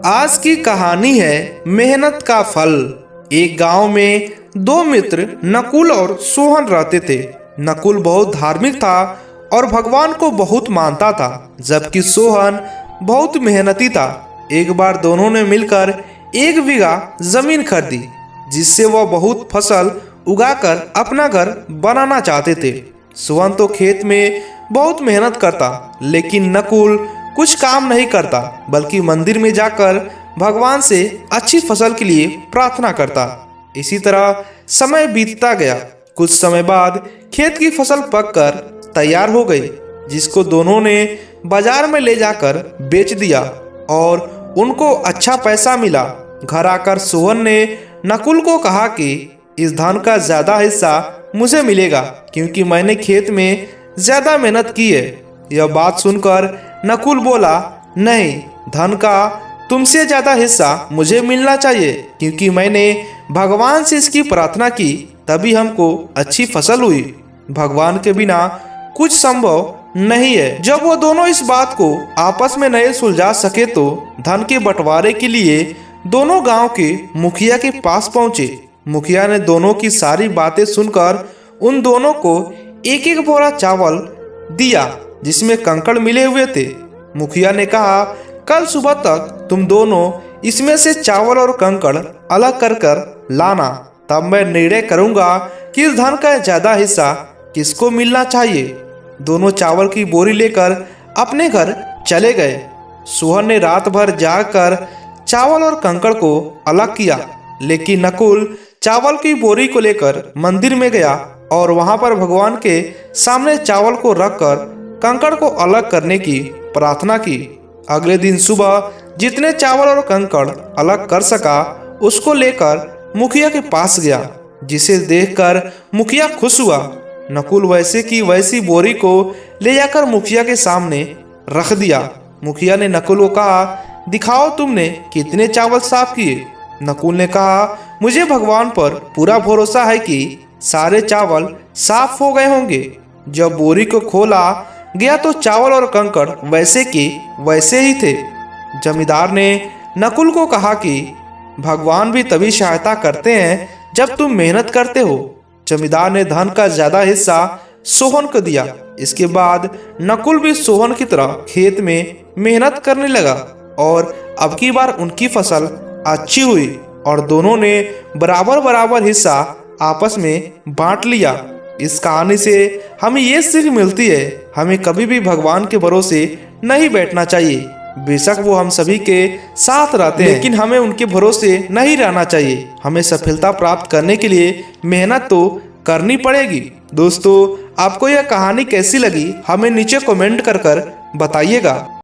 आज की कहानी है मेहनत का फल। एक गांव में दो मित्र नकुल और सोहन रहते थे। नकुल बहुत धार्मिक था और भगवान को बहुत मानता था, जबकि सोहन बहुत मेहनती था। एक बार दोनों ने मिलकर 1 बीघा जमीन खरीदी, जिससे वह बहुत फसल उगाकर अपना घर बनाना चाहते थे। सोहन तो खेत में बहुत मेहनत करता, लेकिन नकुल कुछ काम नहीं करता, बल्कि मंदिर में जाकर भगवान से अच्छी फसल के लिए प्रार्थना करता। इसी तरह समय बीतता गया। कुछ समय बाद खेत की फसल पककर तैयार हो गई, जिसको दोनों ने बाजार में ले जाकर बेच दिया और उनको अच्छा पैसा मिला। घर आकर सोहन ने नकुल को कहा कि इस धन का ज्यादा हिस्सा मुझे मिलेगा, क्योंकि मैंने खेत में ज्यादा मेहनत की है। यह बात सुनकर नकुल बोला, नहीं, धन का तुमसे ज्यादा हिस्सा मुझे मिलना चाहिए, क्योंकि मैंने भगवान से इसकी प्रार्थना की, तभी हमको अच्छी फसल हुई। भगवान के बिना कुछ संभव नहीं है। जब वो दोनों इस बात को आपस में नहीं सुलझा सके तो धन के बंटवारे के लिए दोनों गांव के मुखिया के पास पहुंचे। मुखिया ने दोनों की सारी बातें सुनकर उन दोनों को एक एक बोरा चावल दिया, जिसमें कंकड़ मिले हुए थे। मुखिया ने कहा, कल सुबह तक तुम दोनों इसमें से चावल और कंकड़ अलग कर कर लाना, तब मैं निर्णय करूंगा कि इस धन का ज्यादा हिस्सा किसको मिलना चाहिए। दोनों चावल की बोरी लेकर अपने घर चले गए। सोहन ने रात भर जागकर चावल और कंकड़ को अलग किया, लेकिन नकुल चावल की बोरी को लेकर मंदिर में गया और वहां पर भगवान के सामने चावल को रखकर कंकड़ को अलग करने की प्रार्थना की। अगले दिन सुबह जितने चावल और कंकड़ अलग कर सका, उसको लेकर मुखिया के पास गया, जिसे देखकर मुखिया खुश हुआ। नकुल वैसे की वैसी बोरी को ले जाकर मुखिया के सामने रख दिया। मुखिया ने नकुल को कहा, दिखाओ तुमने कितने चावल साफ किए। नकुल ने कहा, मुझे भगवान पर पूरा भरोसा है कि सारे चावल साफ हो गए होंगे। जब बोरी को खोला गया तो चावल और कंकड़ वैसे के वैसे ही थे। जमींदार ने नकुल को कहा कि भगवान भी तभी सहायता करते हैं जब तुम मेहनत करते हो। जमींदार ने धन का ज्यादा हिस्सा सोहन को दिया। इसके बाद नकुल भी सोहन की तरह खेत में मेहनत करने लगा और अब की बार उनकी फसल अच्छी हुई और दोनों ने बराबर बराबर हिस्सा आपस में बांट लिया। इस कहानी से हमें ये सीख मिलती है, हमें कभी भी भगवान के भरोसे नहीं बैठना चाहिए। बेशक वो हम सभी के साथ रहते हैं, लेकिन हमें उनके भरोसे नहीं रहना चाहिए। हमें सफलता प्राप्त करने के लिए मेहनत तो करनी पड़ेगी। दोस्तों, आपको यह कहानी कैसी लगी हमें नीचे कमेंट कर बताइएगा।